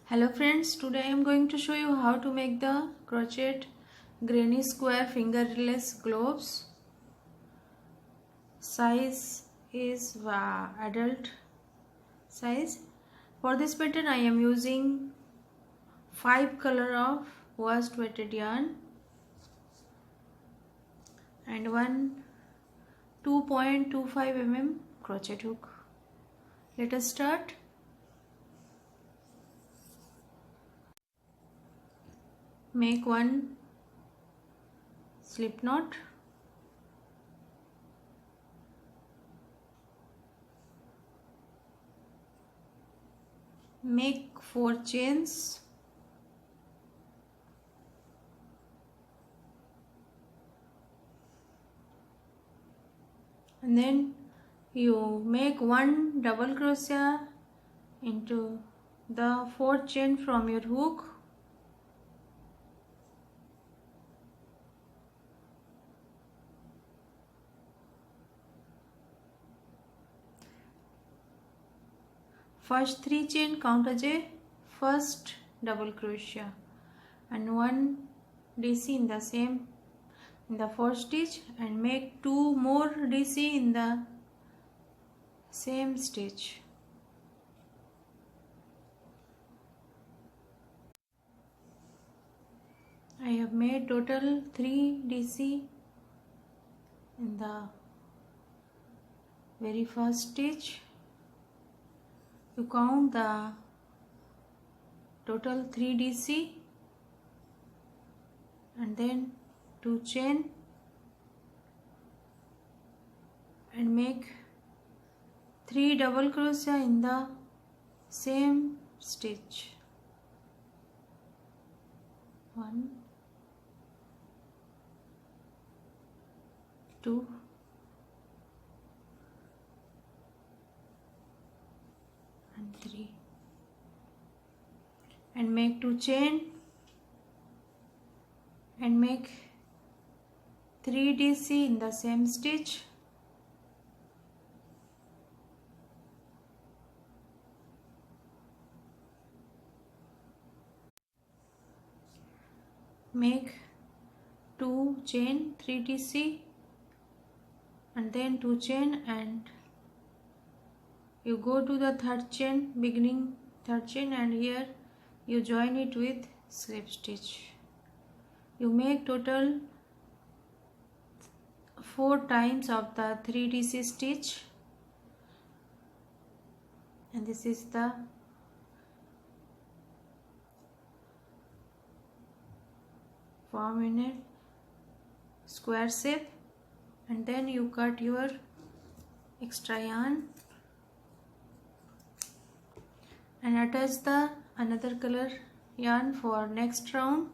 Hello friends, today I am going to show you how to make the crochet granny square fingerless gloves. Size is adult size. For this pattern I am using 5 color of washed weighted yarn and one 2.25 mm crochet hook. Let us start. Make one slip knot, make 4 chains, and then you make one double crochet into the 4th chain from your hook. First 3 chain count as a first double crochet and 1 DC in the same in the first stitch, and make 2 more DC in the same stitch. I have made total 3 DC in the very first stitch. You count the total 3 DC and then 2 chain and make 3 double crochet in the same stitch. 1, 2, and 3, and make 2 chain and make 3 DC in the same stitch. Make 2 chain, 3 DC and then 2 chain, and you go to the 3rd chain, beginning 3rd chain, and here you join it with slip stitch. You make total 4 times of the 3 DC stitch, and this is the form in a square shape, and then you cut your extra yarn and attach the another color yarn for next round.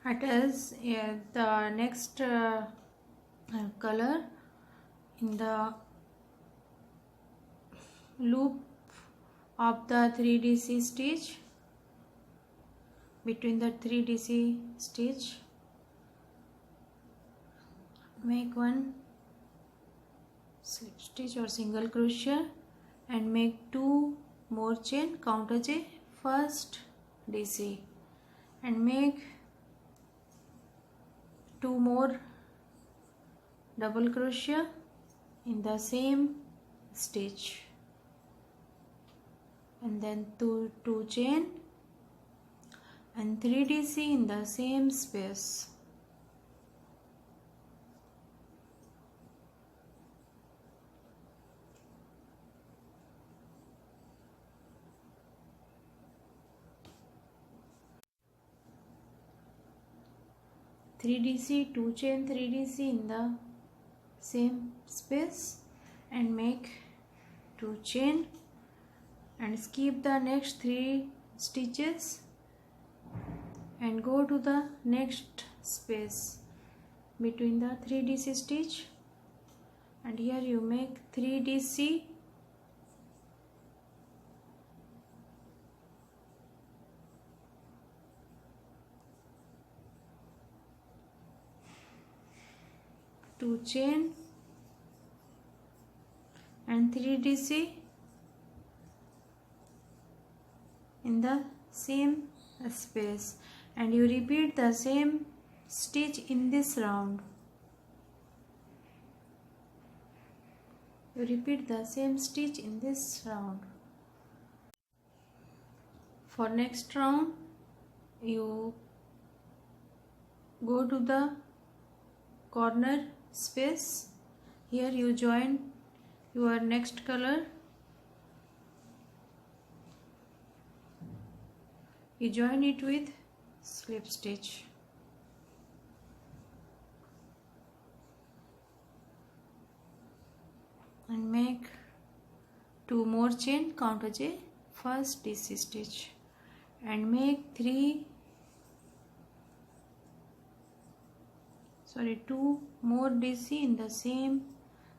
Attach the next color in the loop of the 3 DC stitch, between the 3 DC stitch. Make one slip stitch or single crochet and make 2 more chain, count as a first DC, and make 2 more double crochet in the same stitch, and then 2 chain and 3 DC in the same space. Three DC, 2 chain, 3 DC in the same space, and make 2 chain and skip the next 3 stitches and go to the next space between the 3 DC stitch, and here you make 3 DC 2 chain and 3 DC in the same space, and you repeat the same stitch in this round. You repeat the same stitch in this round. For next round, you go to the corner space. Here you join your next color. You join it with slip stitch. And make 2 more chain, count as a first DC stitch, and make 2 more DC in the same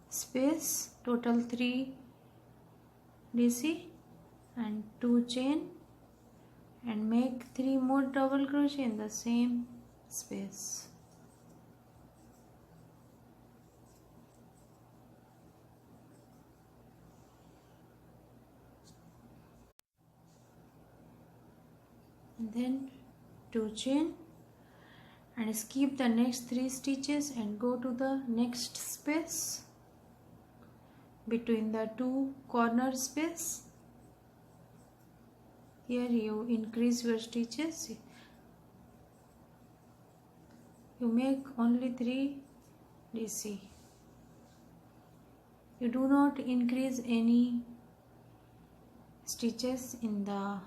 space, total 3 DC, and 2 chain, and make 3 more double crochet in the same space. And then 2 chain and skip the next 3 stitches and go to the next space between the 2 corner space. Here you increase your stitches. You make only 3 DC. You do not increase any stitches in the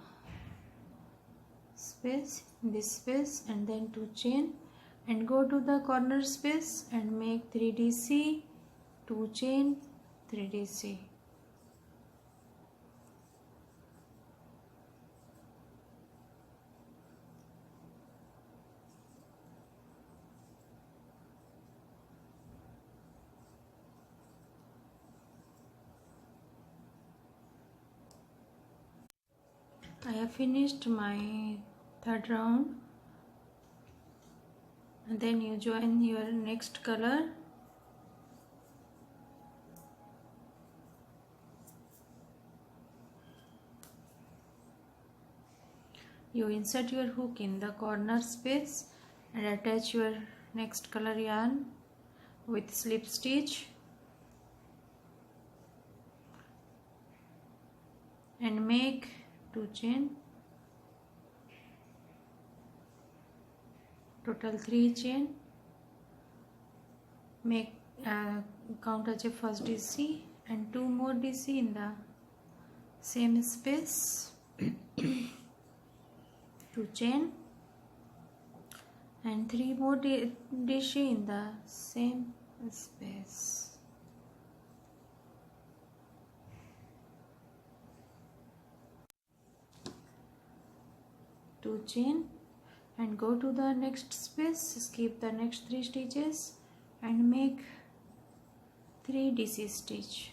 space, this space, and then 2 chain and go to the corner space and make 3 DC, 2 chain, 3 DC. I have finished my third round, and then you join your next color. You insert your hook in the corner space and attach your next color yarn with slip stitch, and make 2 chain, total 3 chain, make count as a first DC and 2 more DC in the same space, 2 chain and 3 more DC in the same space. Two chain and go to the next space, skip the next 3 stitches and make 3 DC stitch.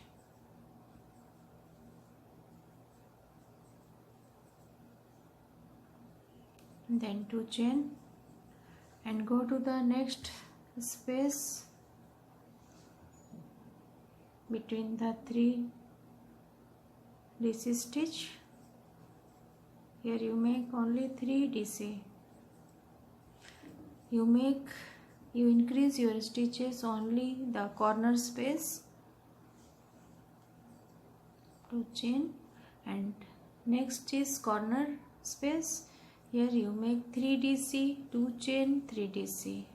Then 2 chain and go to the next space between the 3 DC stitch. Here you make only 3 DC. You increase your stitches only the corner space, 2 chain, and next is corner space. Here you make 3 DC, 2 chain, 3 DC.